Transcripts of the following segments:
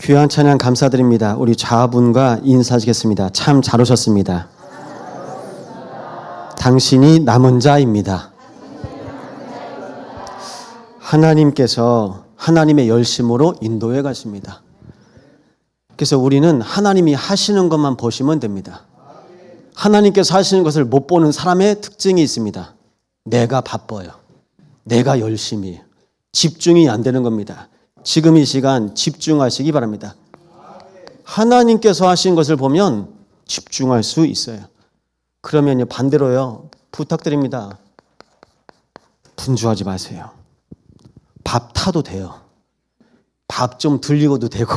귀한 찬양 감사드립니다. 우리 좌분과 인사하시겠습니다. 참 잘 오셨습니다. 당신이 남은 자입니다. 하나님께서 하나님의 열심으로 인도해 가십니다. 그래서 우리는 하나님이 하시는 것만 보시면 됩니다. 하나님께서 하시는 것을 못 보는 사람의 특징이 있습니다. 내가 바빠요. 내가 열심히 해요. 집중이 안 되는 겁니다. 지금 이 시간 집중하시기 바랍니다. 하나님께서 하신 것을 보면 집중할 수 있어요. 그러면요, 반대로요, 부탁드립니다. 분주하지 마세요. 밥 타도 돼요. 밥 좀 들리고도 되고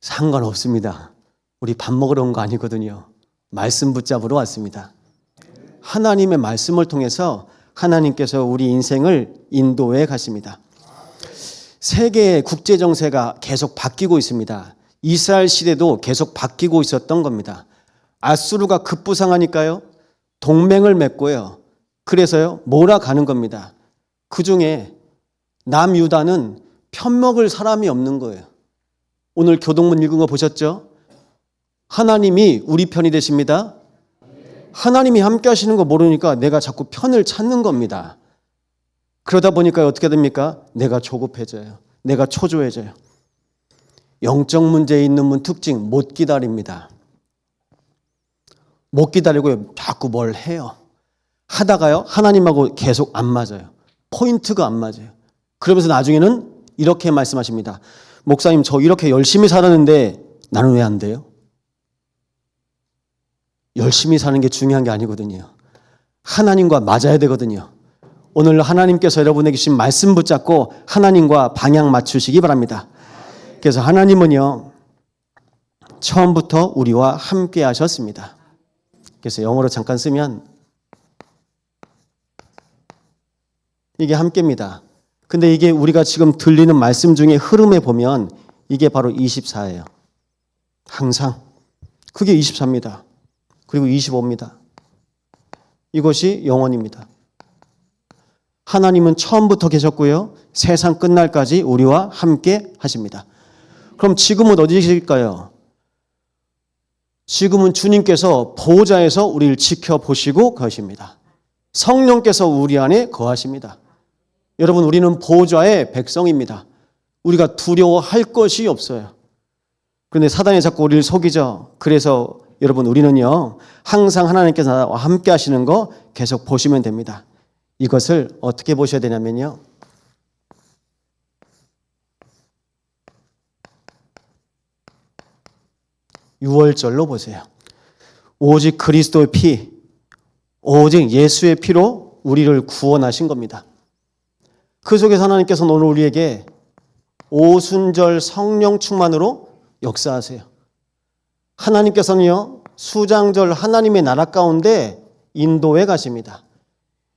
상관없습니다. 우리 밥 먹으러 온 거 아니거든요. 말씀 붙잡으러 왔습니다. 하나님의 말씀을 통해서 하나님께서 우리 인생을 인도해 가십니다. 세계의 국제 정세가 계속 바뀌고 있습니다. 이스라엘 시대도 계속 바뀌고 있었던 겁니다. 아수르가 급부상하니까요, 동맹을 맺고요. 그래서요, 몰아가는 겁니다. 그 중에 남유다는 편먹을 사람이 없는 거예요. 오늘 교동문 읽은 거 보셨죠? 하나님이 우리 편이 되십니다. 하나님이 함께 하시는 거 모르니까 내가 자꾸 편을 찾는 겁니다. 그러다 보니까 어떻게 됩니까? 내가 조급해져요. 내가 초조해져요. 영적 문제에 있는 분 특징, 못 기다립니다. 못 기다리고 자꾸 뭘 해요. 하다가요, 하나님하고 계속 안 맞아요. 포인트가 안 맞아요. 그러면서 나중에는 이렇게 말씀하십니다. 목사님, 저 이렇게 열심히 살았는데 나는 왜 안 돼요? 열심히 사는 게 중요한 게 아니거든요. 하나님과 맞아야 되거든요. 오늘 하나님께서 여러분에게 주신 말씀 붙잡고 하나님과 방향 맞추시기 바랍니다. 그래서 하나님은요, 처음부터 우리와 함께 하셨습니다. 그래서 영어로 잠깐 쓰면 이게 함께입니다. 근데 이게 우리가 지금 들리는 말씀 중에 흐름에 보면 이게 바로 24예요. 항상. 그게 24입니다. 그리고 25입니다. 이것이 영원입니다. 하나님은 처음부터 계셨고요, 세상 끝날까지 우리와 함께 하십니다. 그럼 지금은 어디 계실까요? 지금은 주님께서 보호자에서 우리를 지켜보시고 계십니다. 성령께서 우리 안에 거하십니다. 여러분, 우리는 보호자의 백성입니다. 우리가 두려워할 것이 없어요. 그런데 사단이 자꾸 우리를 속이죠. 그래서 여러분, 우리는요, 항상 하나님께서 나와 함께 하시는 거 계속 보시면 됩니다. 이것을 어떻게 보셔야 되냐면요, 유월절로 보세요. 오직 그리스도의 피, 오직 예수의 피로 우리를 구원하신 겁니다. 그 속에서 하나님께서는 오늘 우리에게 오순절 성령 충만으로 역사하세요. 하나님께서는요, 수장절 하나님의 나라 가운데 인도해 가십니다.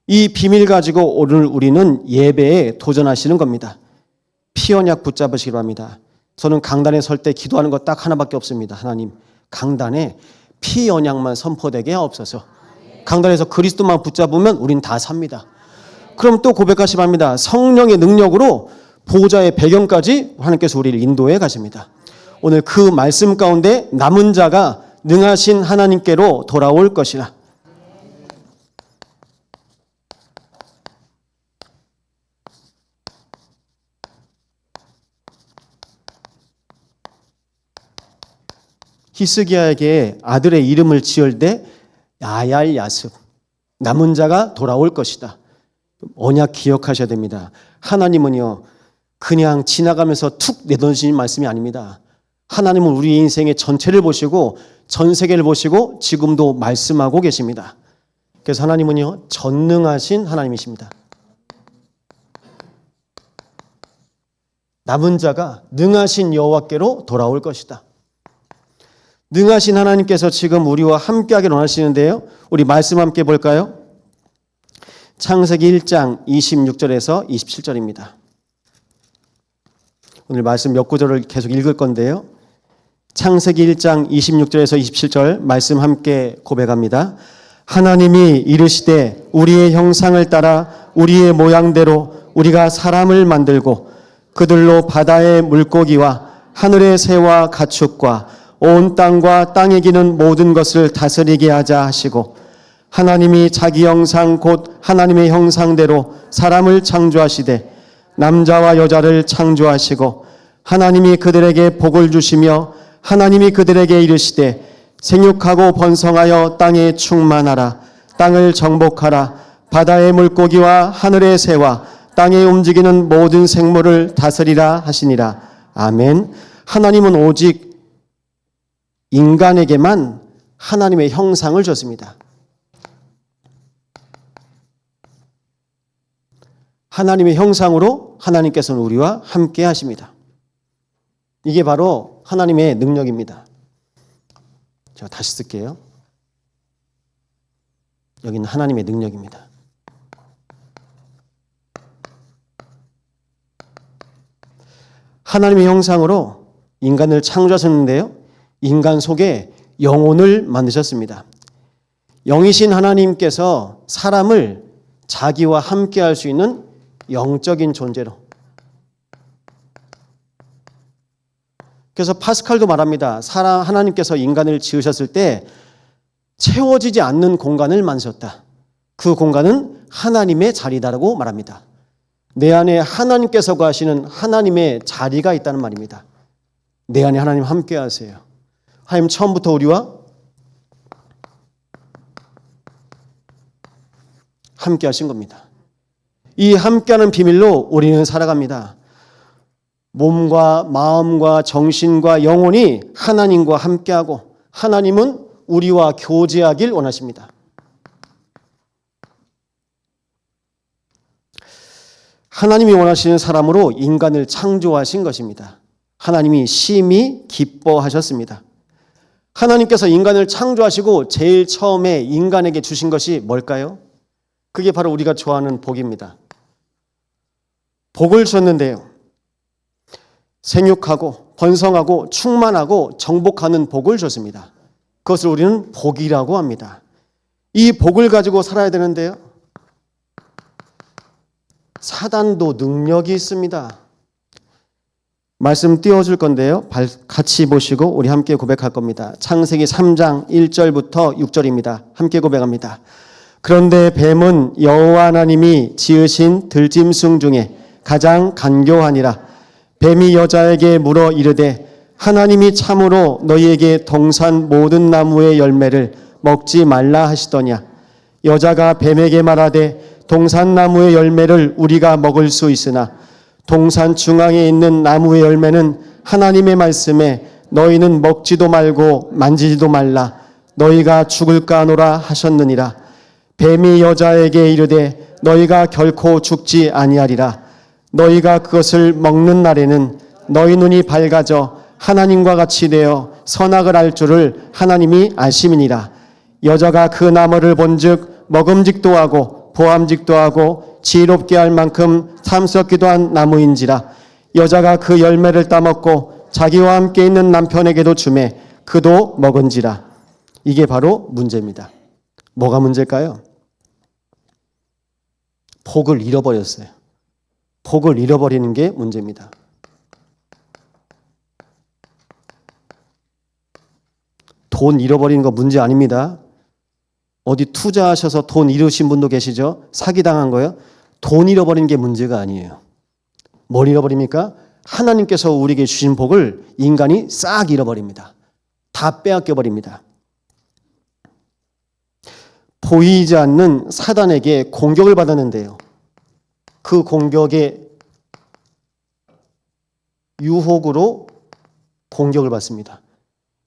이 비밀 가지고 오늘 우리는 예배에 도전하시는 겁니다. 피언약 붙잡으시기 바랍니다. 저는 강단에 설 때 기도하는 것 딱 하나밖에 없습니다. 하나님, 강단에 피언약만 선포되게 하옵소서. 강단에서 그리스도만 붙잡으면 우린 다 삽니다. 그럼 또 고백하시 바랍니다. 성령의 능력으로 보호자의 배경까지 하나님께서 우리를 인도해 가십니다. 오늘 그 말씀 가운데 남은 자가 능하신 하나님께로 돌아올 것이라. 히스기야에게 아들의 이름을 지을 때 야얄야습, 남은 자가 돌아올 것이다. 언약 기억하셔야 됩니다. 하나님은요, 그냥 지나가면서 툭 내던지는 말씀이 아닙니다. 하나님은 우리 인생의 전체를 보시고 전 세계를 보시고 지금도 말씀하고 계십니다. 그래서 하나님은요, 전능하신 하나님이십니다. 남은 자가 능하신 여호와께로 돌아올 것이다. 능하신 하나님께서 지금 우리와 함께하길 원하시는데요, 우리 말씀 함께 볼까요? 창세기 1장 26절에서 27절입니다. 오늘 말씀 몇 구절을 계속 읽을 건데요, 창세기 1장 26절에서 27절 말씀 함께 고백합니다. 하나님이 이르시되 우리의 형상을 따라 우리의 모양대로 우리가 사람을 만들고 그들로 바다의 물고기와 하늘의 새와 가축과 온 땅과 땅에 기는 모든 것을 다스리게 하자 하시고, 하나님이 자기 형상 곧 하나님의 형상대로 사람을 창조하시되 남자와 여자를 창조하시고, 하나님이 그들에게 복을 주시며 하나님이 그들에게 이르시되 생육하고 번성하여 땅에 충만하라. 땅을 정복하라. 바다의 물고기와 하늘의 새와 땅에 움직이는 모든 생물을 다스리라 하시니라. 아멘. 하나님은 오직 인간에게만 하나님의 형상을 줬습니다. 하나님의 형상으로 하나님께서는 우리와 함께 하십니다. 이게 바로 하나님의 능력입니다. 제가 다시 쓸게요. 여기는 하나님의 능력입니다. 하나님의 형상으로 인간을 창조하셨는데요. 인간 속에 영혼을 만드셨습니다. 영이신 하나님께서 사람을 자기와 함께 할 수 있는 영적인 존재로. 그래서 파스칼도 말합니다. 하나님께서 인간을 지으셨을 때 채워지지 않는 공간을 만드셨다. 그 공간은 하나님의 자리다라고 말합니다. 내 안에 하나님께서 거하시는 하나님의 자리가 있다는 말입니다. 내 안에 하나님 함께 하세요. 하나님 처음부터 우리와 함께 하신 겁니다. 이 함께하는 비밀로 우리는 살아갑니다. 몸과 마음과 정신과 영혼이 하나님과 함께하고 하나님은 우리와 교제하길 원하십니다. 하나님이 원하시는 사람으로 인간을 창조하신 것입니다. 하나님이 심히 기뻐하셨습니다. 하나님께서 인간을 창조하시고 제일 처음에 인간에게 주신 것이 뭘까요? 그게 바로 우리가 좋아하는 복입니다. 복을 줬는데요. 생육하고 번성하고 충만하고 정복하는 복을 줬습니다. 그것을 우리는 복이라고 합니다. 이 복을 가지고 살아야 되는데요. 사단도 능력이 있습니다. 말씀 띄워줄 건데요. 같이 보시고 우리 함께 고백할 겁니다. 창세기 3장 1절부터 6절입니다. 함께 고백합니다. 그런데 뱀은 여호와 하나님이 지으신 들짐승 중에 가장 간교하니라. 뱀이 여자에게 물어 이르되 하나님이 참으로 너희에게 동산 모든 나무의 열매를 먹지 말라 하시더냐. 여자가 뱀에게 말하되 동산 나무의 열매를 우리가 먹을 수 있으나 동산 중앙에 있는 나무의 열매는 하나님의 말씀에 너희는 먹지도 말고 만지지도 말라. 너희가 죽을까 하노라 하셨느니라. 뱀이 여자에게 이르되 너희가 결코 죽지 아니하리라. 너희가 그것을 먹는 날에는 너희 눈이 밝아져 하나님과 같이 되어 선악을 알 줄을 하나님이 아심이니라. 여자가 그 나무를 본즉 먹음직도 하고 보암직도 하고 지혜롭게 할 만큼 탐스럽기도 한 나무인지라. 여자가 그 열매를 따먹고 자기와 함께 있는 남편에게도 주매 그도 먹은지라. 이게 바로 문제입니다. 뭐가 문제일까요? 복을 잃어버렸어요. 복을 잃어버리는 게 문제입니다. 돈 잃어버리는 거 문제 아닙니다. 어디 투자하셔서 돈 잃으신 분도 계시죠? 사기당한 거요? 돈 잃어버리는 게 문제가 아니에요. 뭘 잃어버립니까? 하나님께서 우리에게 주신 복을 인간이 싹 잃어버립니다. 다 빼앗겨버립니다. 보이지 않는 사단에게 공격을 받았는데요. 그 공격의 유혹으로 공격을 받습니다.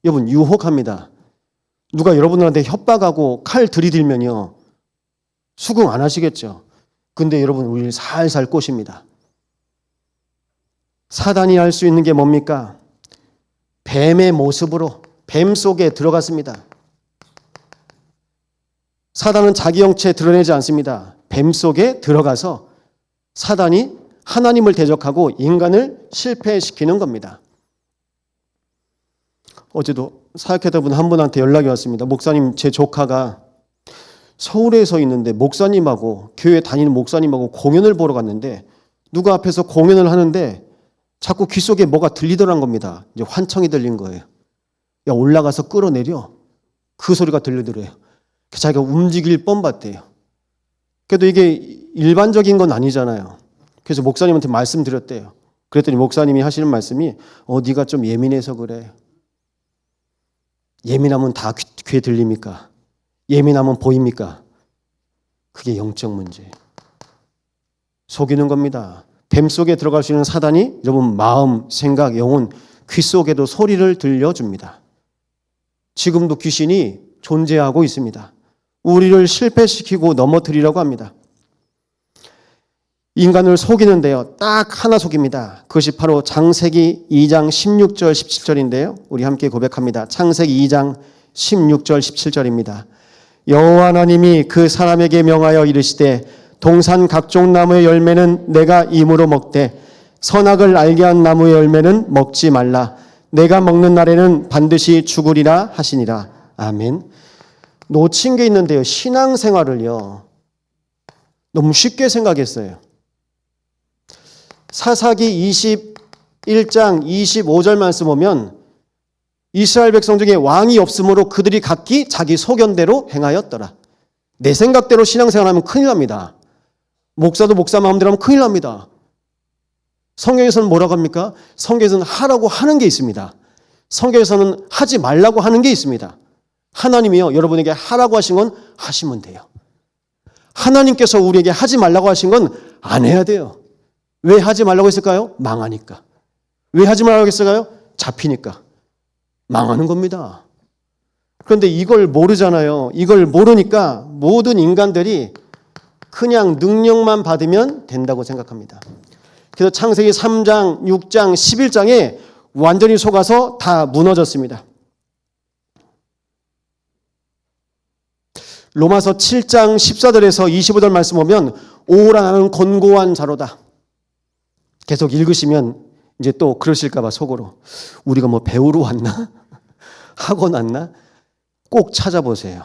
여러분, 유혹합니다. 누가 여러분들한테 협박하고 칼 들이들면요, 수긍 안 하시겠죠. 근데 여러분, 우리를 살살 꼬십니다. 사단이 할 수 있는 게 뭡니까? 뱀의 모습으로 뱀 속에 들어갔습니다. 사단은 자기 형체 드러내지 않습니다. 뱀 속에 들어가서 사단이 하나님을 대적하고 인간을 실패시키는 겁니다. 어제도 사역했던 분 한 분한테 연락이 왔습니다. 목사님, 제 조카가 서울에서 있는데 목사님하고 교회 다니는 목사님하고 공연을 보러 갔는데 누가 앞에서 공연을 하는데 자꾸 귀 속에 뭐가 들리더란 겁니다. 이제 환청이 들린 거예요. 야, 올라가서 끌어내려. 그 소리가 들리더래요. 자기가 움직일 뻔 봤대요. 그래도 이게 일반적인 건 아니잖아요. 그래서 목사님한테 말씀드렸대요. 그랬더니 목사님이 하시는 말씀이 네가 좀 예민해서 그래. 예민하면 다 귀에 들립니까? 예민하면 보입니까? 그게 영적 문제예요. 속이는 겁니다. 뱀 속에 들어갈 수 있는 사단이 여러분 마음, 생각, 영혼, 귀 속에도 소리를 들려줍니다. 지금도 귀신이 존재하고 있습니다. 우리를 실패시키고 넘어뜨리려고 합니다. 인간을 속이는데요. 딱 하나 속입니다. 그것이 바로 창세기 2장 16절 17절인데요. 우리 함께 고백합니다. 창세기 2장 16절 17절입니다. 여호와 하나님이 그 사람에게 명하여 이르시되 동산 각종 나무의 열매는 내가 임으로 먹되 선악을 알게 한 나무의 열매는 먹지 말라. 내가 먹는 날에는 반드시 죽으리라 하시니라. 아멘. 놓친 게 있는데요. 신앙생활을요. 너무 쉽게 생각했어요. 사사기 21장 25절 말씀 보면 이스라엘 백성 중에 왕이 없으므로 그들이 각기 자기 소견대로 행하였더라. 내 생각대로 신앙생활하면 큰일 납니다. 목사도 목사 마음대로 하면 큰일 납니다. 성경에서는 뭐라고 합니까? 성경에서는 하라고 하는 게 있습니다. 성경에서는 하지 말라고 하는 게 있습니다. 하나님이요, 여러분에게 하라고 하신 건 하시면 돼요. 하나님께서 우리에게 하지 말라고 하신 건 안 해야 돼요. 왜 하지 말라고 했을까요? 망하니까. 왜 하지 말라고 했을까요? 잡히니까. 망하는 겁니다. 그런데 이걸 모르잖아요. 이걸 모르니까 모든 인간들이 그냥 능력만 받으면 된다고 생각합니다. 그래서 창세기 3장, 6장, 11장에 완전히 속아서 다 무너졌습니다. 로마서 7장 14절에서 25절 말씀 보면 오라 나는 권고한 자로다. 계속 읽으시면 이제 또 그러실까 봐 속으로 우리가 뭐 배우러 왔나? 학원 왔나? 꼭 찾아보세요.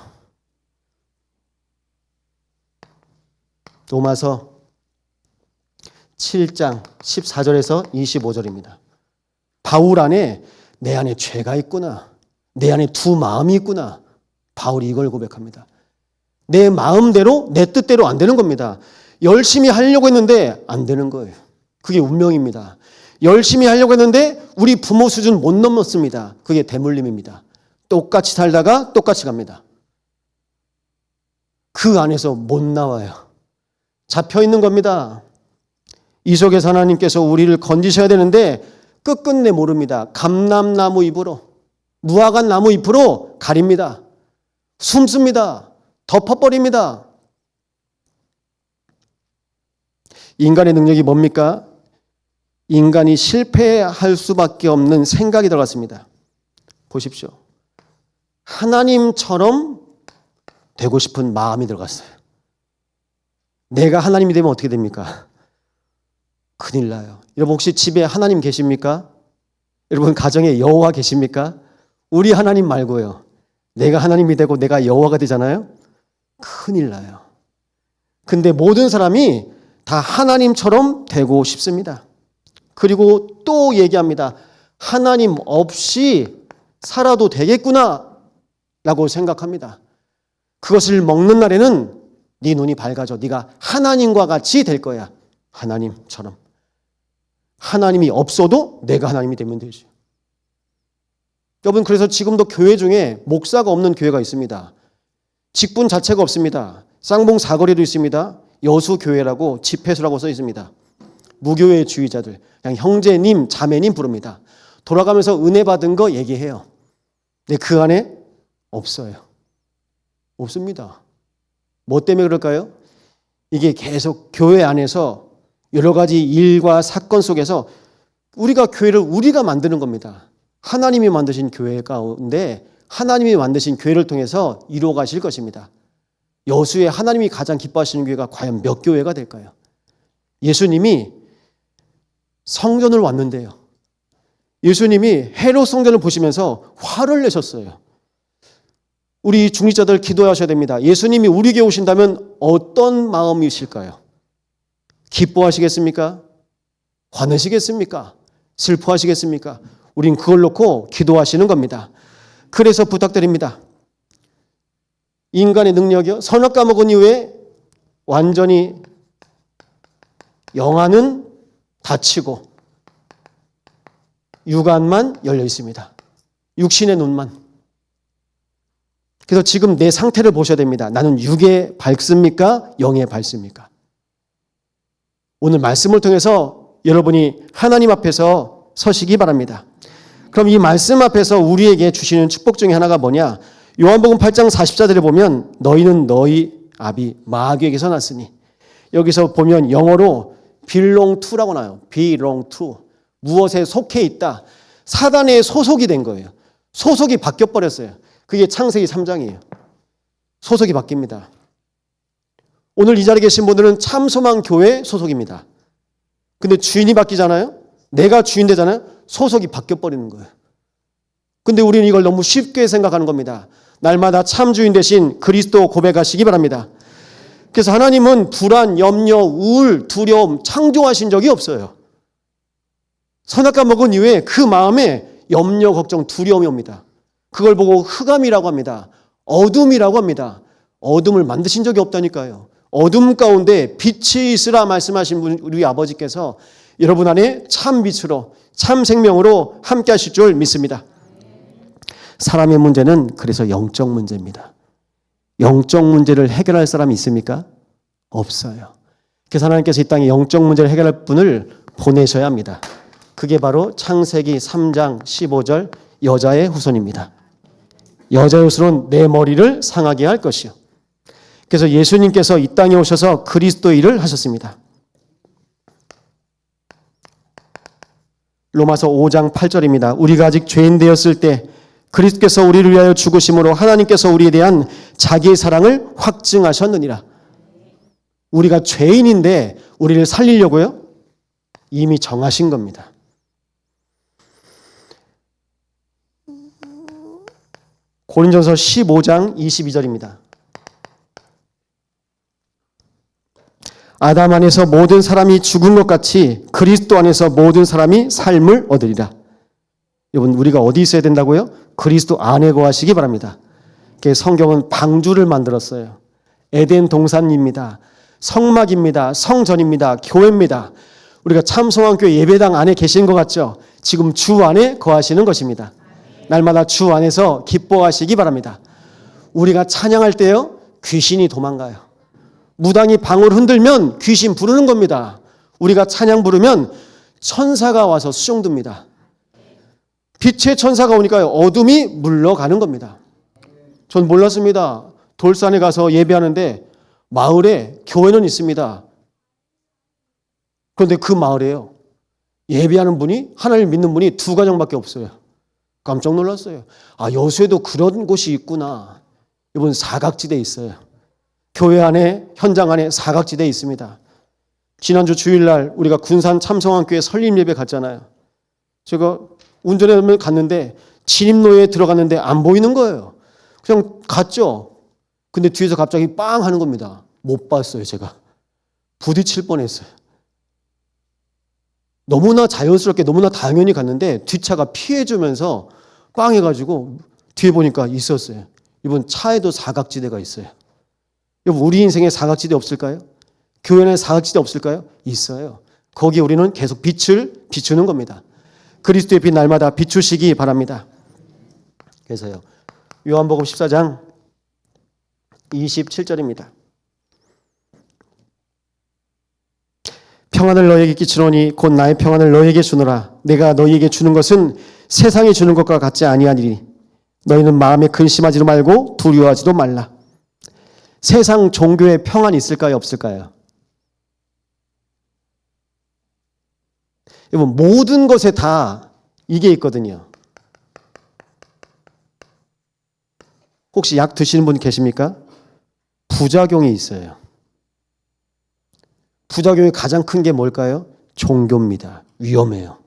로마서 7장 14절에서 25절입니다. 바울 안에 내 안에 죄가 있구나. 내 안에 두 마음이 있구나. 바울이 이걸 고백합니다. 내 마음대로 내 뜻대로 안 되는 겁니다. 열심히 하려고 했는데 안 되는 거예요. 그게 운명입니다. 열심히 하려고 했는데 우리 부모 수준 못 넘었습니다. 그게 대물림입니다. 똑같이 살다가 똑같이 갑니다. 그 안에서 못 나와요. 잡혀 있는 겁니다. 이 속에서 하나님께서 우리를 건지셔야 되는데 끝끝내 모릅니다. 감람나무 잎으로, 무화과 나무 잎으로 가립니다. 숨습니다. 덮어버립니다. 인간의 능력이 뭡니까? 인간이 실패할 수밖에 없는 생각이 들어갔습니다. 보십시오. 하나님처럼 되고 싶은 마음이 들어갔어요. 내가 하나님이 되면 어떻게 됩니까? 큰일 나요. 여러분 혹시 집에 하나님 계십니까? 여러분 가정에 여호와 계십니까? 우리 하나님 말고요. 내가 하나님이 되고 내가 여호와가 되잖아요. 큰일 나요. 근데 모든 사람이 다 하나님처럼 되고 싶습니다. 그리고 또 얘기합니다. 하나님 없이 살아도 되겠구나 라고 생각합니다. 그것을 먹는 날에는 네 눈이 밝아져. 네가 하나님과 같이 될 거야. 하나님처럼. 하나님이 없어도 내가 하나님이 되면 되지. 여러분 그래서 지금도 교회 중에 목사가 없는 교회가 있습니다. 직분 자체가 없습니다. 쌍봉 사거리도 있습니다. 여수교회라고 집회수라고 써 있습니다. 무교회 주의자들 그냥 형제님 자매님 부릅니다. 돌아가면서 은혜 받은 거 얘기해요. 근데 그 안에 없어요. 없습니다. 뭐 때문에 그럴까요? 이게 계속 교회 안에서 여러 가지 일과 사건 속에서 우리가 교회를 우리가 만드는 겁니다. 하나님이 만드신 교회 가운데 하나님이 만드신 교회를 통해서 이루어 가실 것입니다. 여수에 하나님이 가장 기뻐하시는 교회가 과연 몇 교회가 될까요? 예수님이 성전을 왔는데요. 예수님이 헤롯 성전을 보시면서 화를 내셨어요. 우리 중직자들 기도하셔야 됩니다. 예수님이 우리에게 오신다면 어떤 마음이실까요? 기뻐하시겠습니까? 화내시겠습니까? 슬퍼하시겠습니까? 우린 그걸 놓고 기도하시는 겁니다. 그래서 부탁드립니다. 인간의 능력이요. 선악 까먹은 이후에 완전히 영안은 닫히고 육안만 열려 있습니다. 육신의 눈만. 그래서 지금 내 상태를 보셔야 됩니다. 나는 육에 밝습니까? 영에 밝습니까? 오늘 말씀을 통해서 여러분이 하나님 앞에서 서시기 바랍니다. 그럼 이 말씀 앞에서 우리에게 주시는 축복 중에 하나가 뭐냐? 요한복음 8장 44절에 보면 너희는 너희 아비 마귀에게서 났으니, 여기서 보면 영어로 belong to라고 나와요. belong to. 무엇에 속해 있다. 사단의 소속이 된 거예요. 소속이 바뀌어버렸어요. 그게 창세기 3장이에요. 소속이 바뀝니다. 오늘 이 자리에 계신 분들은 참소망교회 소속입니다. 근데 주인이 바뀌잖아요. 내가 주인 되잖아요. 소속이 바뀌어버리는 거예요. 근데 우리는 이걸 너무 쉽게 생각하는 겁니다. 날마다 참 주인 되신 그리스도 고백하시기 바랍니다. 그래서 하나님은 불안, 염려, 우울, 두려움 창조하신 적이 없어요. 선악과 먹은 이후에 그 마음에 염려, 걱정, 두려움이 옵니다. 그걸 보고 흑암이라고 합니다. 어둠이라고 합니다. 어둠을 만드신 적이 없다니까요. 어둠 가운데 빛이 있으라 말씀하신 우리 아버지께서 여러분 안에 참 빛으로 참 생명으로 함께 하실 줄 믿습니다. 사람의 문제는 그래서 영적 문제입니다. 영적 문제를 해결할 사람이 있습니까? 없어요. 그래서 하나님께서 이 땅에 영적 문제를 해결할 분을 보내셔야 합니다. 그게 바로 창세기 3장 15절 여자의 후손입니다. 여자의 후손은 내 머리를 상하게 할 것이요. 그래서 예수님께서 이 땅에 오셔서 그리스도의 일을 하셨습니다. 로마서 5장 8절입니다. 우리가 아직 죄인 되었을 때 그리스도께서 우리를 위하여 죽으심으로 하나님께서 우리에 대한 자기의 사랑을 확증하셨느니라. 우리가 죄인인데 우리를 살리려고요? 이미 정하신 겁니다. 고린도전서 15장 22절입니다. 아담 안에서 모든 사람이 죽은 것 같이 그리스도 안에서 모든 사람이 삶을 얻으리라. 여러분, 우리가 어디 있어야 된다고요? 그리스도 안에 거하시기 바랍니다. 성경은 방주를 만들었어요. 에덴 동산입니다. 성막입니다. 성전입니다. 교회입니다. 우리가 참성환교회 예배당 안에 계신 것 같죠? 지금 주 안에 거하시는 것입니다. 날마다 주 안에서 기뻐하시기 바랍니다. 우리가 찬양할 때요, 귀신이 도망가요. 무당이 방울 흔들면 귀신 부르는 겁니다. 우리가 찬양 부르면 천사가 와서 수종듭니다. 빛의 천사가 오니까 어둠이 물러가는 겁니다. 전 몰랐습니다. 돌산에 가서 예배하는데 마을에 교회는 있습니다. 그런데 그 마을에요, 예배하는 분이, 하나님을 믿는 분이 2가정밖에 없어요. 깜짝 놀랐어요. 아, 여수에도 그런 곳이 있구나. 이분 사각지대에 있어요. 교회 안에, 현장 안에 사각지대에 있습니다. 지난주 주일날 우리가 군산 참성환교회 설립 예배 갔잖아요. 제가 운전해 갔는데 진입로에 들어갔는데 안 보이는 거예요. 그냥 갔죠. 근데 뒤에서 갑자기 빵 하는 겁니다. 못 봤어요, 제가. 부딪힐 뻔했어요. 너무나 자연스럽게, 너무나 당연히 갔는데 뒷차가 피해주면서 빵 해가지고 뒤에 보니까 있었어요. 이번 차에도 사각지대가 있어요. 여러분, 우리 인생에 사각지대 없을까요? 교회 안에 사각지대 없을까요? 있어요. 거기에 우리는 계속 빛을 비추는 겁니다. 그리스도의 빛 날마다 비추시기 바랍니다. 그래서요, 요한복음 14장 27절입니다. 평안을 너희에게 끼치노니 곧 나의 평안을 너희에게 주노라. 내가 너희에게 주는 것은 세상이 주는 것과 같지 아니하니리. 너희는 마음에 근심하지도 말고 두려워하지도 말라. 세상 종교에 평안이 있을까요? 없을까요? 여러분, 모든 것에 다 이게 있거든요. 혹시 약 드시는 분 계십니까? 부작용이 있어요. 부작용이 가장 큰 게 뭘까요? 종교입니다. 위험해요.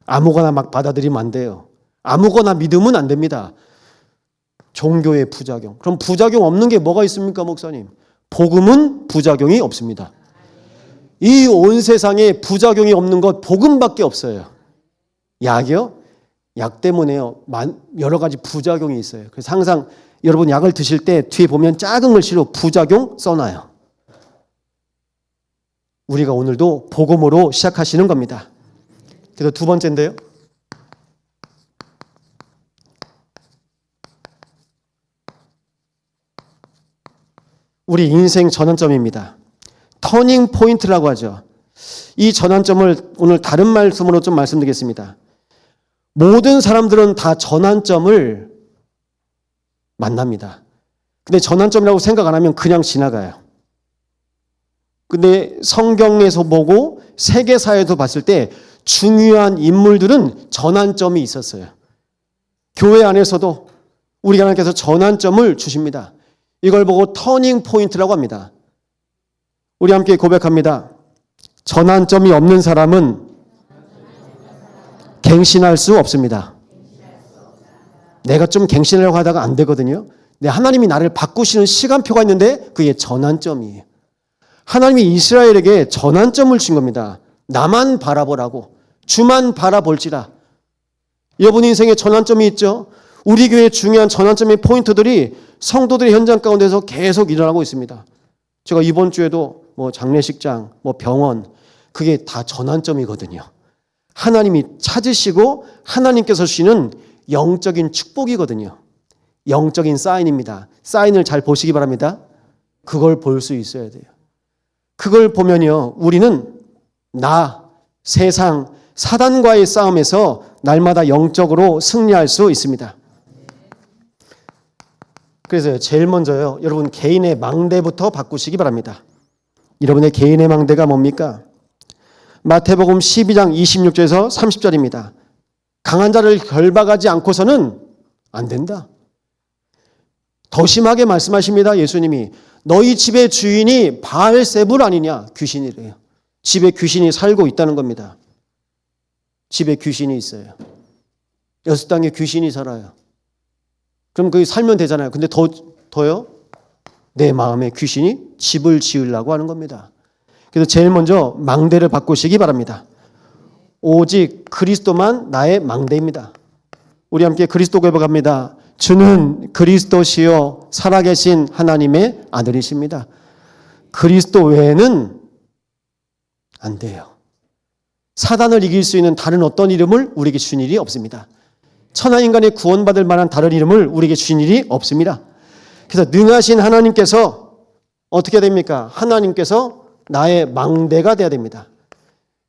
아무거나 막 받아들이면 안 돼요. 아무거나 믿으면 안 됩니다. 종교의 부작용. 그럼 부작용 없는 게 뭐가 있습니까, 목사님? 복음은 부작용이 없습니다. 이 온 세상에 부작용이 없는 것 복음밖에 없어요. 약이요? 약 때문에요. 여러 가지 부작용이 있어요. 그래서 항상 여러분 약을 드실 때 뒤에 보면 작은 글씨로 부작용 써놔요. 우리가 오늘도 복음으로 시작하시는 겁니다. 그래서 두 번째인데요. 우리 인생 전환점입니다. 터닝 포인트라고 하죠. 이 전환점을 오늘 다른 말씀으로 좀 말씀드리겠습니다. 모든 사람들은 다 전환점을 만납니다. 근데 전환점이라고 생각 안 하면 그냥 지나가요. 근데 성경에서 보고 세계사에서 봤을 때 중요한 인물들은 전환점이 있었어요. 교회 안에서도 우리 하나님께서 전환점을 주십니다. 이걸 보고 터닝 포인트라고 합니다. 우리 함께 고백합니다. 전환점이 없는 사람은 갱신할 수 없습니다. 내가 좀 갱신하려고 하다가 안 되거든요. 근데 하나님이 나를 바꾸시는 시간표가 있는데 그게 전환점이에요. 하나님이 이스라엘에게 전환점을 준 겁니다. 나만 바라보라고. 주만 바라볼지라. 여러분 인생에 전환점이 있죠. 우리 교회의 중요한 전환점의 포인트들이 성도들의 현장 가운데서 계속 일어나고 있습니다. 제가 이번 주에도 장례식장, 병원, 그게 다 전환점이거든요. 하나님이 찾으시고 하나님께서 주시는 영적인 축복이거든요. 영적인 사인입니다. 사인을 잘 보시기 바랍니다. 그걸 볼 수 있어야 돼요. 그걸 보면요, 우리는 세상, 사단과의 싸움에서 날마다 영적으로 승리할 수 있습니다. 그래서 제일 먼저요, 여러분 개인의 망대부터 바꾸시기 바랍니다. 여러분의 개인의 망대가 뭡니까? 마태복음 12장 26절에서 30절입니다. 강한 자를 결박하지 않고서는 안 된다. 더 심하게 말씀하십니다. 예수님이 너희 집의 주인이 바알세불 아니냐? 귀신이래요. 집에 귀신이 살고 있다는 겁니다. 집에 귀신이 있어요. 여섯 땅에 귀신이 살아요. 그럼 거기 살면 되잖아요. 근데 더요? 내 마음에 귀신이 집을 지으려고 하는 겁니다. 그래서 제일 먼저 망대를 바꾸시기 바랍니다. 오직 그리스도만 나의 망대입니다. 우리 함께 그리스도 고백합니다. 주는 그리스도시요 살아계신 하나님의 아들이십니다. 그리스도 외에는 안 돼요. 사단을 이길 수 있는 다른 어떤 이름을 우리에게 주신 일이 없습니다. 천하인간이 구원받을 만한 다른 이름을 우리에게 주신 일이 없습니다. 그래서 능하신 하나님께서 어떻게 됩니까? 하나님께서 나의 망대가 되어야 됩니다.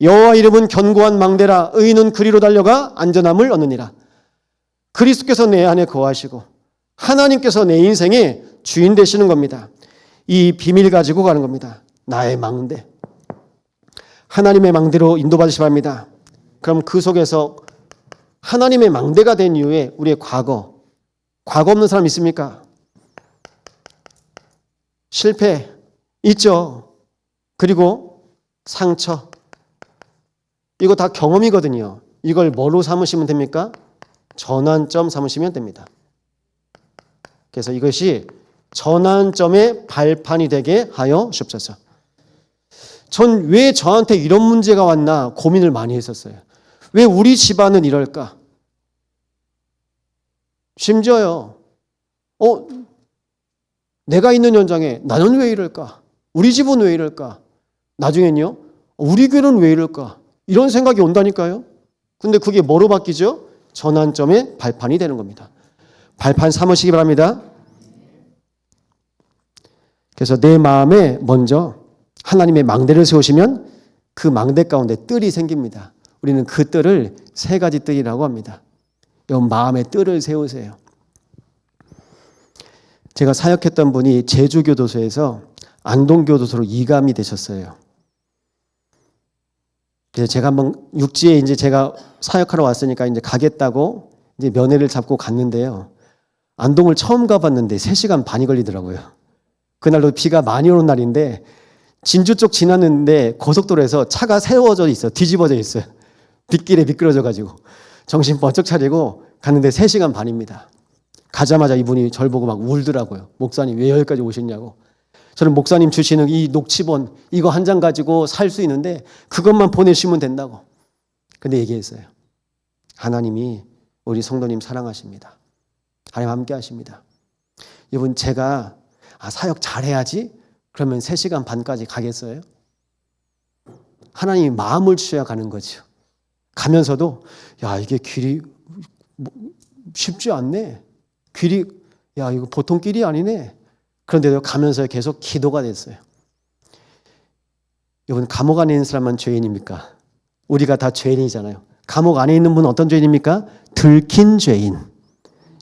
여호와 이름은 견고한 망대라 의인은 그리로 달려가 안전함을 얻느니라. 그리스도께서 내 안에 거하시고 하나님께서 내 인생의 주인 되시는 겁니다. 이 비밀 가지고 가는 겁니다. 나의 망대. 하나님의 망대로 인도받으시 바랍니다. 그럼 그 속에서 하나님의 망대가 된 이후에 우리의 과거 없는 사람 있습니까? 실패 있죠. 그리고 상처. 이거 다 경험이거든요. 이걸 뭐로 삼으시면 됩니까? 전환점 삼으시면 됩니다. 그래서 이것이 전환점의 발판이 되게 하여 주옵소서. 전 왜 저한테 이런 문제가 왔나 고민을 많이 했었어요. 왜 우리 집안은 이럴까? 심지어요. 내가 있는 현장에 나는 왜 이럴까? 우리 집은 왜 이럴까? 나중엔요. 우리 교회는 왜 이럴까? 이런 생각이 온다니까요. 근데 그게 뭐로 바뀌죠? 전환점의 발판이 되는 겁니다. 발판 삼으시기 바랍니다. 그래서 내 마음에 먼저 하나님의 망대를 세우시면 그 망대 가운데 뜰이 생깁니다. 우리는 그 뜰을 세 가지 뜰이라고 합니다. 여러분 마음의 뜰을 세우세요. 제가 사역했던 분이 제주교도소에서 안동교도소로 이감이 되셨어요. 그래서 제가 한번 육지에 이제 제가 사역하러 왔으니까 이제 가겠다고 이제 면회를 잡고 갔는데요. 안동을 처음 가봤는데 3시간 반이 걸리더라고요. 그날도 비가 많이 오는 날인데 진주 쪽 지났는데 고속도로에서 차가 세워져 있어요. 뒤집어져 있어요. 빗길에 미끄러져가지고 정신 번쩍 차리고 갔는데 3시간 반입니다. 가자마자 이분이 절 보고 막 울더라고요. 목사님 왜 여기까지 오셨냐고. 저는 목사님 주시는 이 녹취본 이거 한 장 가지고 살 수 있는데 그것만 보내시면 된다고. 근데 얘기했어요. 하나님이 우리 성도님 사랑하십니다. 하나님 함께 하십니다. 여러분, 제가 사역 잘해야지 그러면 3시간 반까지 가겠어요? 하나님이 마음을 주셔야 가는 거죠. 가면서도 이게 길이 쉽지 않네. 길이 이거 보통 길이 아니네. 그런데도 가면서 계속 기도가 됐어요. 여러분, 감옥 안에 있는 사람은 죄인입니까? 우리가 다 죄인이잖아요. 감옥 안에 있는 분은 어떤 죄인입니까? 들킨 죄인.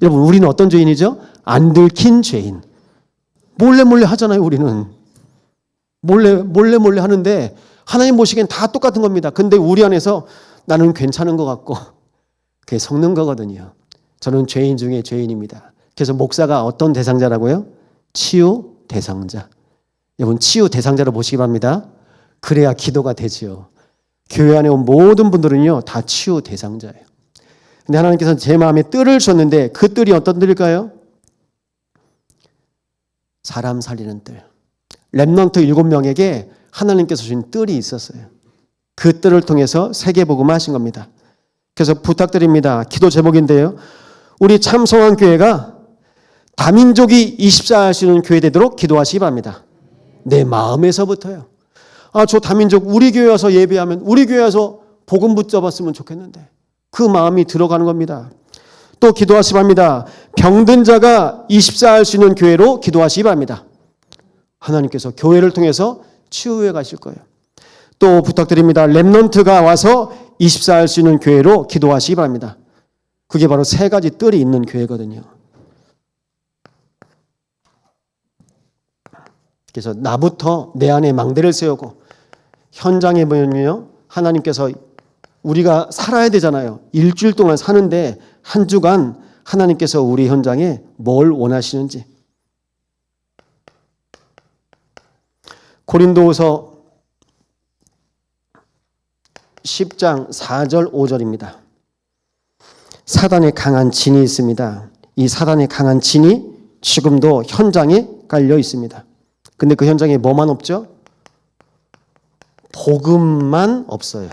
여러분, 우리는 어떤 죄인이죠? 안 들킨 죄인. 몰래 하잖아요, 우리는. 몰래 하는데 하나님 보시기엔 다 똑같은 겁니다. 근데 우리 안에서 나는 괜찮은 것 같고 그게 속는 거거든요. 저는 죄인 중에 죄인입니다. 그래서 목사가 어떤 대상자라고요? 치유 대상자. 여러분, 치유 대상자로 보시기 바랍니다. 그래야 기도가 되지요. 교회 안에 온 모든 분들은요, 다 치유 대상자예요. 근데 하나님께서는 제 마음에 뜰을 줬는데 그 뜰이 어떤 뜰일까요? 사람 살리는 뜰. 렘넌트 7명에게 하나님께서 주신 뜰이 있었어요. 그 뜰을 통해서 세계복음을 하신 겁니다. 그래서 부탁드립니다. 기도 제목인데요. 우리 참성환교회가 다민족이 24할 수 있는 교회 되도록 기도하시기 바랍니다. 내 마음에서부터요. 저 다민족 우리 교회 와서 예배하면 우리 교회 와서 복음 붙잡았으면 좋겠는데 그 마음이 들어가는 겁니다. 또 기도하시기 바랍니다. 병든 자가 24할 수 있는 교회로 기도하시기 바랍니다. 하나님께서 교회를 통해서 치유해 가실 거예요. 또 부탁드립니다. 렘넌트가 와서 24할 수 있는 교회로 기도하시기 바랍니다. 그게 바로 3가지 뜰이 있는 교회거든요. 그래서 나부터 내 안에 망대를 세우고 현장에 보면요, 하나님께서 우리가 살아야 되잖아요. 일주일 동안 사는데 한 주간 하나님께서 우리 현장에 뭘 원하시는지. 고린도후서 10장 4절 5절입니다. 사단의 강한 진이 있습니다. 이 사단의 강한 진이 지금도 현장에 깔려 있습니다. 근데 그 현장에 뭐만 없죠? 복음만 없어요.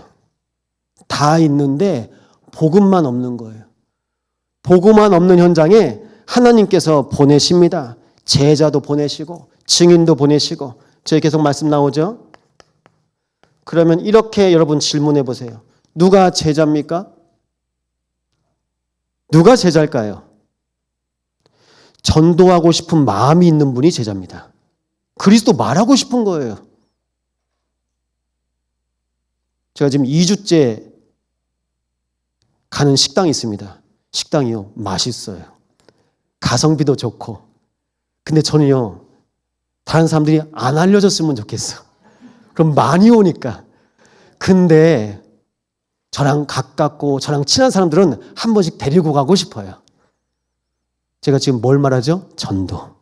다 있는데 복음만 없는 거예요. 복음만 없는 현장에 하나님께서 보내십니다. 제자도 보내시고 증인도 보내시고. 저희 계속 말씀 나오죠? 그러면 이렇게 여러분 질문해 보세요. 누가 제자입니까? 누가 제자일까요? 전도하고 싶은 마음이 있는 분이 제자입니다. 그리스도 말하고 싶은 거예요. 제가 지금 2주째 가는 식당이 있습니다. 식당이요, 맛있어요. 가성비도 좋고. 근데 저는요, 다른 사람들이 안 알려줬으면 좋겠어. 그럼 많이 오니까. 근데 저랑 가깝고 저랑 친한 사람들은 한 번씩 데리고 가고 싶어요. 제가 지금 뭘 말하죠? 전도.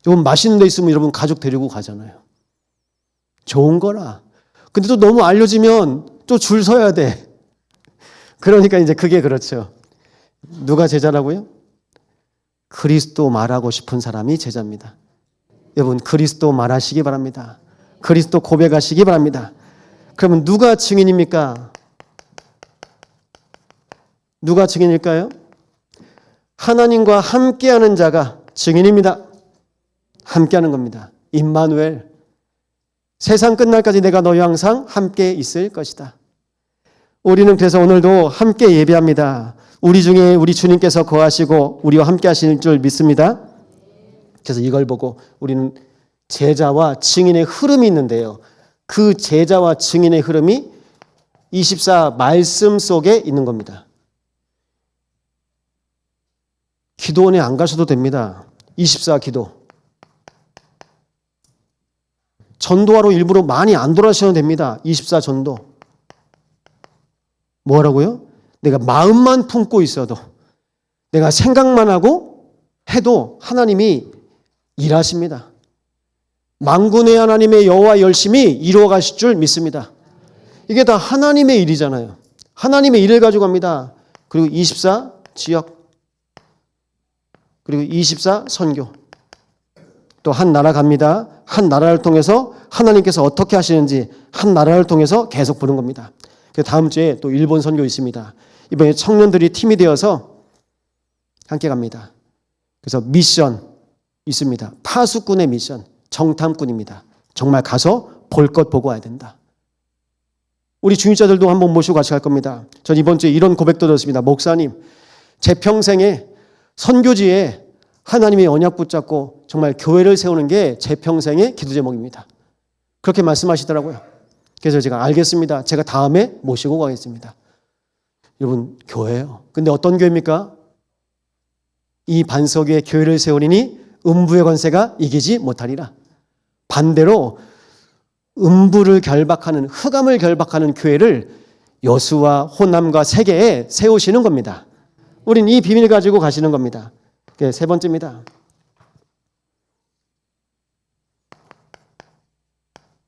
좀 맛있는 데 있으면 여러분 가족 데리고 가잖아요. 좋은 거라. 근데 또 너무 알려지면 또 줄 서야 돼. 그러니까 이제 그게 그렇죠. 누가 제자라고요? 그리스도 말하고 싶은 사람이 제자입니다. 여러분, 그리스도 말하시기 바랍니다. 그리스도 고백하시기 바랍니다. 그러면 누가 증인입니까? 누가 증인일까요? 하나님과 함께하는 자가 증인입니다. 함께하는 겁니다. 임마누엘. 세상 끝날까지 내가 너희와 항상 함께 있을 것이다. 우리는 그래서 오늘도 함께 예배합니다. 우리 중에 우리 주님께서 거하시고 우리와 함께 하시는 줄 믿습니다. 그래서 이걸 보고 우리는 제자와 증인의 흐름이 있는데요. 그 제자와 증인의 흐름이 24 말씀 속에 있는 겁니다. 기도원에 안 가셔도 됩니다. 24 기도. 전도하러 일부러 많이 안 돌아가셔도 됩니다. 24 전도. 뭐라고요? 내가 마음만 품고 있어도, 내가 생각만 하고 해도 하나님이 일하십니다. 만군의 하나님의 여호와 열심히 이루어 가실 줄 믿습니다. 이게 다 하나님의 일이잖아요. 하나님의 일을 가지고 갑니다. 그리고 24 지역, 그리고 24 선교. 또 한 나라 갑니다. 한 나라를 통해서 하나님께서 어떻게 하시는지 한 나라를 통해서 계속 보는 겁니다. 다음 주에 또 일본 선교 있습니다. 이번에 청년들이 팀이 되어서 함께 갑니다. 그래서 미션 있습니다. 파수꾼의 미션, 정탐꾼입니다. 정말 가서 볼 것 보고 와야 된다. 우리 중직자들도 한번 모시고 같이 갈 겁니다. 전 이번 주에 이런 고백도 들었습니다. 목사님, 제 평생에 선교지에 하나님의 언약 붙잡고 정말 교회를 세우는 게 제 평생의 기도 제목입니다. 그렇게 말씀하시더라고요. 그래서 제가 알겠습니다. 제가 다음에 모시고 가겠습니다. 여러분, 교회예요. 근데 어떤 교회입니까? 이 반석 위에 교회를 세우리니 음부의 권세가 이기지 못하리라. 반대로 음부를 결박하는, 흑암을 결박하는 교회를 여수와 호남과 세계에 세우시는 겁니다. 우린 이 비밀을 가지고 가시는 겁니다. 세 번째입니다.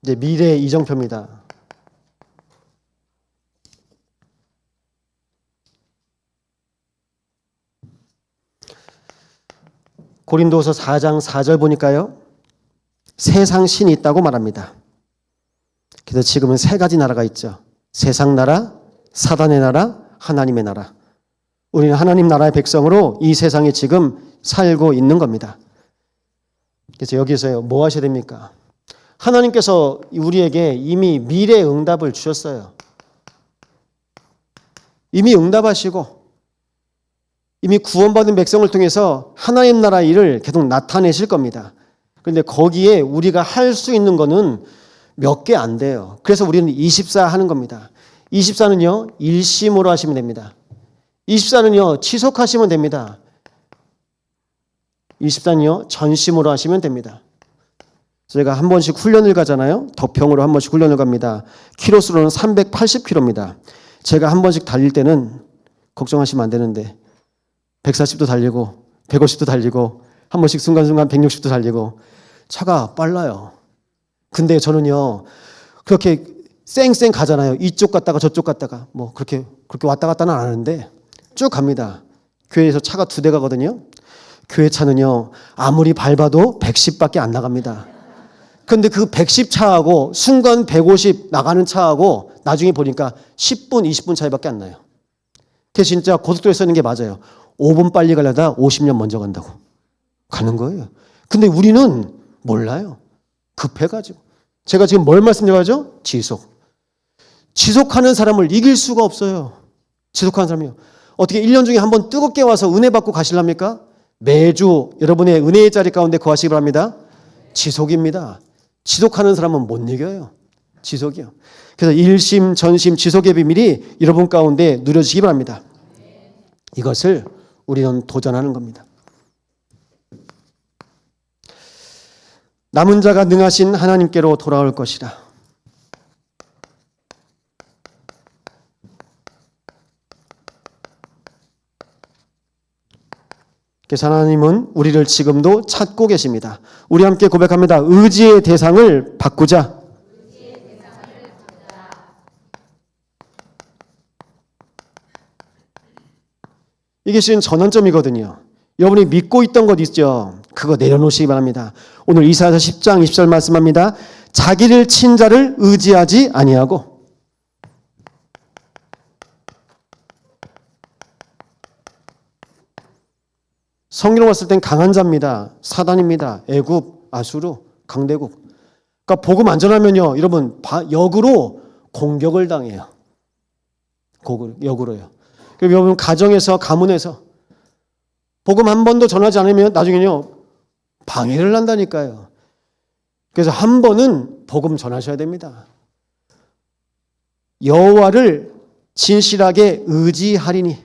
이제 미래의 이정표입니다. 고린도서 4장 4절 보니까요. 세상 신이 있다고 말합니다. 그래서 지금은 세 가지 나라가 있죠. 세상 나라, 사단의 나라, 하나님의 나라. 우리는 하나님 나라의 백성으로 이 세상에 지금 살고 있는 겁니다. 그래서 여기서요, 뭐 하셔야 됩니까? 하나님께서 우리에게 이미 미래 응답을 주셨어요. 이미 응답하시고 이미 구원받은 백성을 통해서 하나님 나라 일을 계속 나타내실 겁니다. 그런데 거기에 우리가 할 수 있는 거는 몇 개 안 돼요. 그래서 우리는 24 하는 겁니다. 24는요, 일심으로 하시면 됩니다. 24는요, 지속하시면 됩니다. 24는요, 전심으로 하시면 됩니다. 저희가 한 번씩 훈련을 가잖아요. 덕평으로 한 번씩 훈련을 갑니다. 키로수로는 380km입니다. 제가 한 번씩 달릴 때는 걱정하시면 안 되는데 140도 달리고 150도 달리고 한 번씩 순간순간 160도 달리고 차가 빨라요. 근데 저는요, 그렇게 쌩쌩 가잖아요. 이쪽 갔다가 저쪽 갔다가 뭐 그렇게 왔다 갔다는 안 하는데 쭉 갑니다. 교회에서 차가 2대 가거든요. 교회 차는요, 아무리 밟아도 110밖에 안 나갑니다. 근데 그 110 차하고 순간 150 나가는 차하고 나중에 보니까 10분, 20분 차이밖에 안 나요. 그게 진짜 고속도로에 쓰는 게 맞아요. 5분 빨리 가려다 50년 먼저 간다고 가는 거예요. 근데 우리는 몰라요. 급해가지고. 제가 지금 뭘 말씀드려야죠? 지속하는 사람을 이길 수가 없어요. 지속하는 사람이요. 어떻게 1년 중에 한번 뜨겁게 와서 은혜 받고 가실랍니까? 매주 여러분의 은혜의 자리 가운데 거하시기 바랍니다. 지속입니다. 지속하는 사람은 못 이겨요. 지속이요. 그래서 일심, 전심, 지속의 비밀이 여러분 가운데 누려지기 바랍니다. 이것을 우리는 도전하는 겁니다. 남은 자가 능하신 하나님께로 돌아올 것이라. 그래서 하나님은 우리를 지금도 찾고 계십니다. 우리 함께 고백합니다. 의지의 대상을 바꾸자. 이게 지금 전환점이거든요. 여러분이 믿고 있던 것 있죠? 그거 내려놓으시기 바랍니다. 오늘 이사야서 10장 20절 말씀합니다. 자기를 친 자를 의지하지 아니하고 성경으로 봤을 땐 강한 자입니다. 사단입니다. 애굽, 아수르, 강대국. 그러니까 복음 안 전하면요, 여러분 역으로 공격을 당해요. 역으로요. 그럼 여러분 가정에서, 가문에서 복음 한 번도 전하지 않으면 나중에는요, 방해를 한다니까요. 그래서 한 번은 복음 전하셔야 됩니다. 여호와를 진실하게 의지하리니.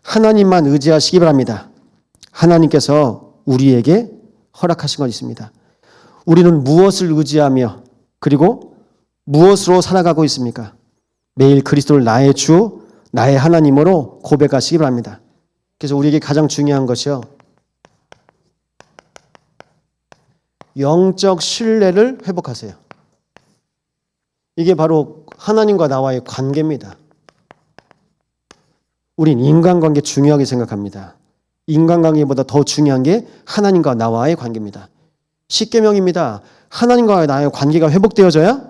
하나님만 의지하시기 바랍니다. 하나님께서 우리에게 허락하신 것 있습니다. 우리는 무엇을 의지하며 그리고 무엇으로 살아가고 있습니까? 매일 그리스도를 나의 주, 나의 하나님으로 고백하시기 바랍니다. 그래서 우리에게 가장 중요한 것이요, 영적 신뢰를 회복하세요. 이게 바로 하나님과 나와의 관계입니다. 우린 인간관계 중요하게 생각합니다. 인간관계보다 더 중요한 게 하나님과 나와의 관계입니다. 십계명입니다. 하나님과 나의 관계가 회복되어져야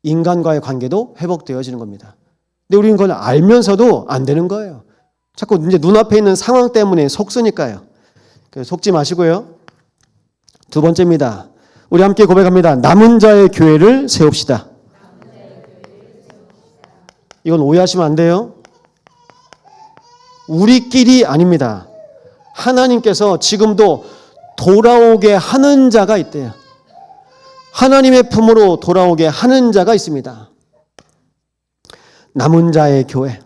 인간과의 관계도 회복되어지는 겁니다. 근데 우리는 그걸 알면서도 안 되는 거예요. 자꾸 이제 눈앞에 있는 상황 때문에 속쓰니까요. 속지 마시고요. 두 번째입니다. 우리 함께 고백합니다. 남은 자의 교회를 세웁시다. 이건 오해하시면 안 돼요. 우리끼리 아닙니다. 하나님께서 지금도 돌아오게 하는 자가 있대요. 하나님의 품으로 돌아오게 하는 자가 있습니다. 남은 자의 교회.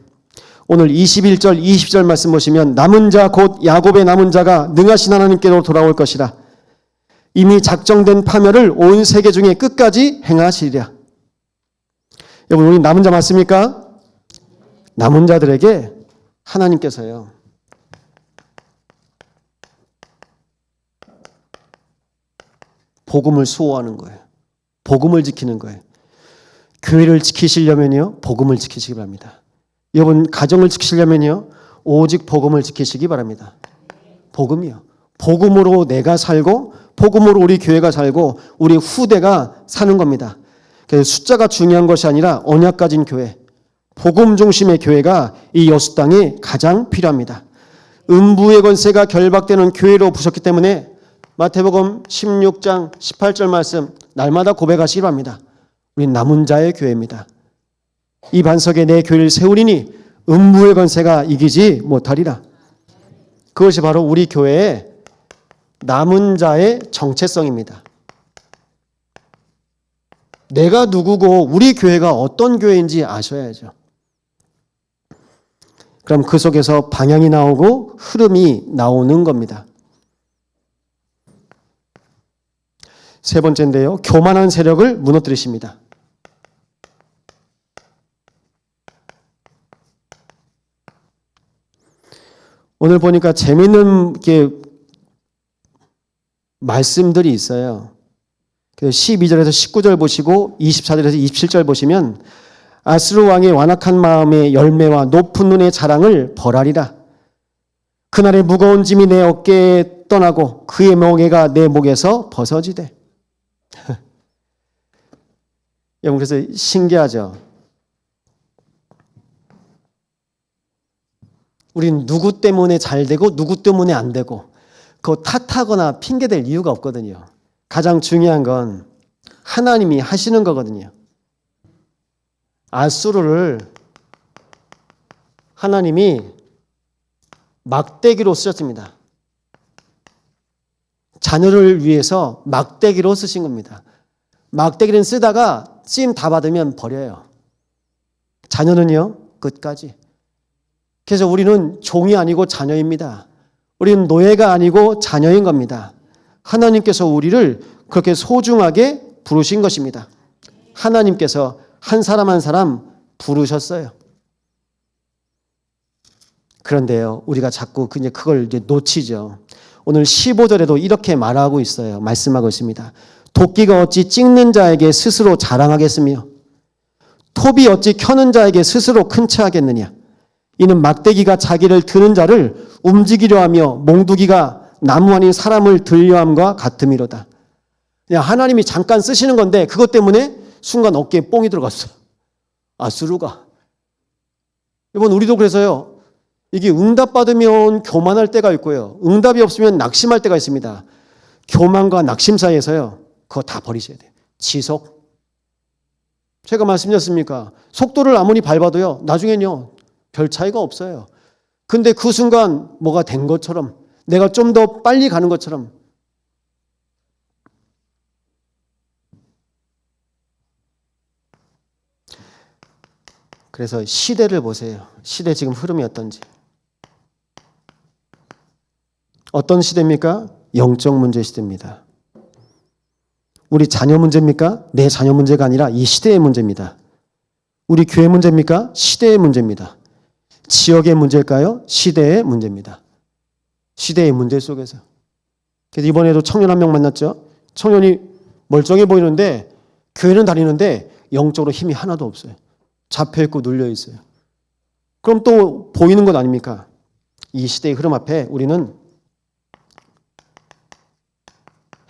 오늘 21절, 20절 말씀 보시면 남은 자 곧 야곱의 남은 자가 능하신 하나님께로 돌아올 것이라. 이미 작정된 파멸을 온 세계 중에 끝까지 행하시리라. 여러분, 우리 남은 자 맞습니까? 남은 자들에게 하나님께서요, 복음을 수호하는 거예요. 복음을 지키는 거예요. 교회를 지키시려면요, 복음을 지키시기 바랍니다. 여러분, 가정을 지키시려면요, 오직 복음을 지키시기 바랍니다. 복음이요. 복음으로 내가 살고, 복음으로 우리 교회가 살고, 우리 후대가 사는 겁니다. 그래서 숫자가 중요한 것이 아니라 언약 가진 교회, 복음 중심의 교회가 이 여수 땅에 가장 필요합니다. 음부의 권세가 결박되는 교회로 부셨기 때문에 마태복음 16장 18절 말씀 날마다 고백하시기 바랍니다. 우린 남은 자의 교회입니다. 이 반석에 내 교회를 세우리니 음부의 권세가 이기지 못하리라. 그것이 바로 우리 교회의 남은 자의 정체성입니다. 내가 누구고 우리 교회가 어떤 교회인지 아셔야죠. 그럼 그 속에서 방향이 나오고 흐름이 나오는 겁니다. 세 번째인데요. 교만한 세력을 무너뜨리십니다. 오늘 보니까 재미있는 말씀들이 있어요. 12절에서 19절 보시고 24절에서 27절 보시면 아스루 왕의 완악한 마음의 열매와 높은 눈의 자랑을 벌하리라. 그날의 무거운 짐이 내 어깨에 떠나고 그의 멍에가 내 목에서 벗어지되. 여러분, 그래서 신기하죠. 우린 누구 때문에 잘 되고 누구 때문에 안 되고 그거 탓하거나 핑계댈 이유가 없거든요. 가장 중요한 건 하나님이 하시는 거거든요. 아수르를 하나님이 막대기로 쓰셨습니다. 자녀를 위해서 막대기로 쓰신 겁니다. 막대기는 쓰다가 쓰임 다 받으면 버려요. 자녀는요, 끝까지. 그래서 우리는 종이 아니고 자녀입니다. 우리는 노예가 아니고 자녀인 겁니다. 하나님께서 우리를 그렇게 소중하게 부르신 것입니다. 하나님께서 한 사람 한 사람 부르셨어요. 그런데요, 우리가 자꾸 그걸 놓치죠. 오늘 15절에도 이렇게 말하고 있어요. 말씀하고 있습니다. 도끼가 어찌 찍는 자에게 스스로 자랑하겠으며 톱이 어찌 켜는 자에게 스스로 큰 체하겠느냐. 이는 막대기가 자기를 드는 자를 움직이려 하며 몽두기가 나무 아닌 사람을 들려 함과 같음이로다. 그냥 하나님이 잠깐 쓰시는 건데 그것 때문에 순간 어깨에 뽕이 들어갔어요. 아수르가. 여러분, 우리도 그래서요, 이게 응답받으면 교만할 때가 있고요, 응답이 없으면 낙심할 때가 있습니다. 교만과 낙심 사이에서요, 그거 다 버리셔야 돼요. 지속. 제가 말씀드렸습니까? 속도를 아무리 밟아도요, 나중엔요, 별 차이가 없어요. 근데 그 순간 뭐가 된 것처럼, 내가 좀 더 빨리 가는 것처럼, 그래서 시대를 보세요. 시대 지금 흐름이 어떤지. 어떤 시대입니까? 영적 문제 시대입니다. 우리 자녀 문제입니까? 내 자녀 문제가 아니라 이 시대의 문제입니다. 우리 교회 문제입니까? 시대의 문제입니다. 지역의 문제일까요? 시대의 문제입니다. 시대의 문제 속에서. 그래서 이번에도 청년 한 명 만났죠. 청년이 멀쩡해 보이는데 교회는 다니는데 영적으로 힘이 하나도 없어요. 잡혀있고 눌려있어요. 그럼 또 보이는 것 아닙니까? 이 시대의 흐름 앞에 우리는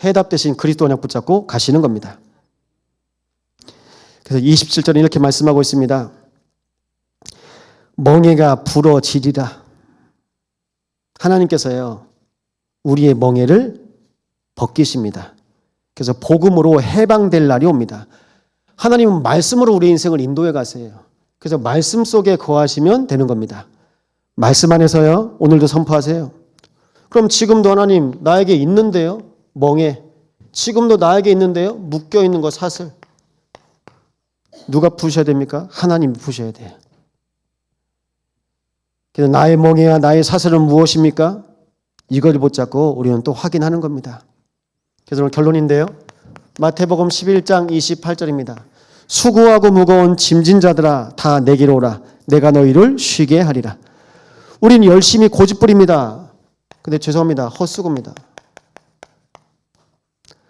해답 대신 그리스도 언약 붙잡고 가시는 겁니다. 그래서 27절에 이렇게 말씀하고 있습니다. 멍에가 부러지리라. 하나님께서요, 우리의 멍에를 벗기십니다. 그래서 복음으로 해방될 날이 옵니다. 하나님은 말씀으로 우리 인생을 인도해 가세요. 그래서 말씀 속에 거하시면 되는 겁니다. 말씀 안에서요, 오늘도 선포하세요. 그럼 지금도 하나님 나에게 있는데요, 멍에. 지금도 나에게 있는데요, 묶여있는 거 사슬. 누가 푸셔야 됩니까? 하나님이 푸셔야 돼요. 그래서 나의 멍에와 나의 사슬은 무엇입니까? 이걸 붙잡고 우리는 또 확인하는 겁니다. 그래서 오늘 결론인데요. 마태복음 11장 28절입니다. 수고하고 무거운 짐진 자들아 다 내게로 오라. 내가 너희를 쉬게 하리라. 우리는 열심히 고집부립니다. 근데 죄송합니다. 헛수고입니다.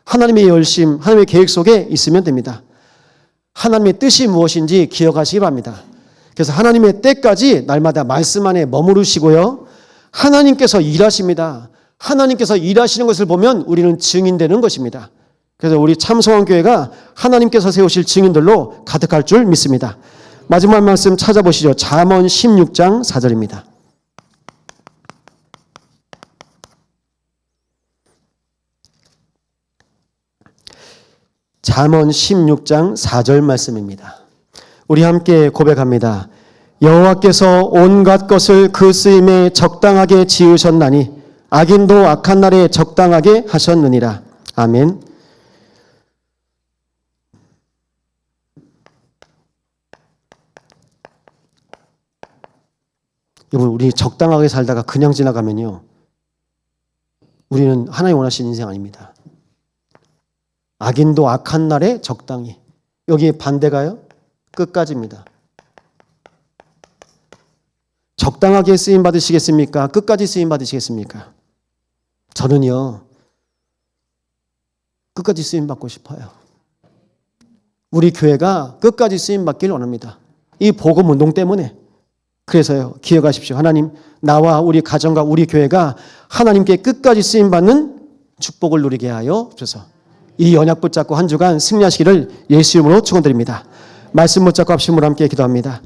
하나님의 열심, 하나님의 계획 속에 있으면 됩니다. 하나님의 뜻이 무엇인지 기억하시기 바랍니다. 그래서 하나님의 때까지 날마다 말씀 안에 머무르시고요. 하나님께서 일하십니다. 하나님께서 일하시는 것을 보면 우리는 증인되는 것입니다. 그래서 우리 참소원교회가 하나님께서 세우실 증인들로 가득할 줄 믿습니다. 마지막 말씀 찾아보시죠. 잠언 16장 4절입니다. 잠언 16장 4절 말씀입니다. 우리 함께 고백합니다. 여호와께서 온갖 것을 그 쓰임에 적당하게 지으셨나니 악인도 악한 날에 적당하게 하셨느니라. 아멘. 여러분, 우리 적당하게 살다가 그냥 지나가면요, 우리는 하나님 원하시는 인생 아닙니다. 악인도 악한 날에 적당히. 여기 반대가요? 끝까지입니다. 적당하게 쓰임 받으시겠습니까? 끝까지 쓰임 받으시겠습니까? 저는요, 끝까지 쓰임 받고 싶어요. 우리 교회가 끝까지 쓰임 받길 원합니다. 이 복음 운동 때문에. 그래서요, 기억하십시오. 하나님, 나와 우리 가정과 우리 교회가 하나님께 끝까지 쓰임 받는 축복을 누리게 하여 주소서. 이 언약 붙잡고 한 주간 승리하시기를 예수 이름으로 축원드립니다. 말씀 붙잡고 합심으로 함께 기도합니다.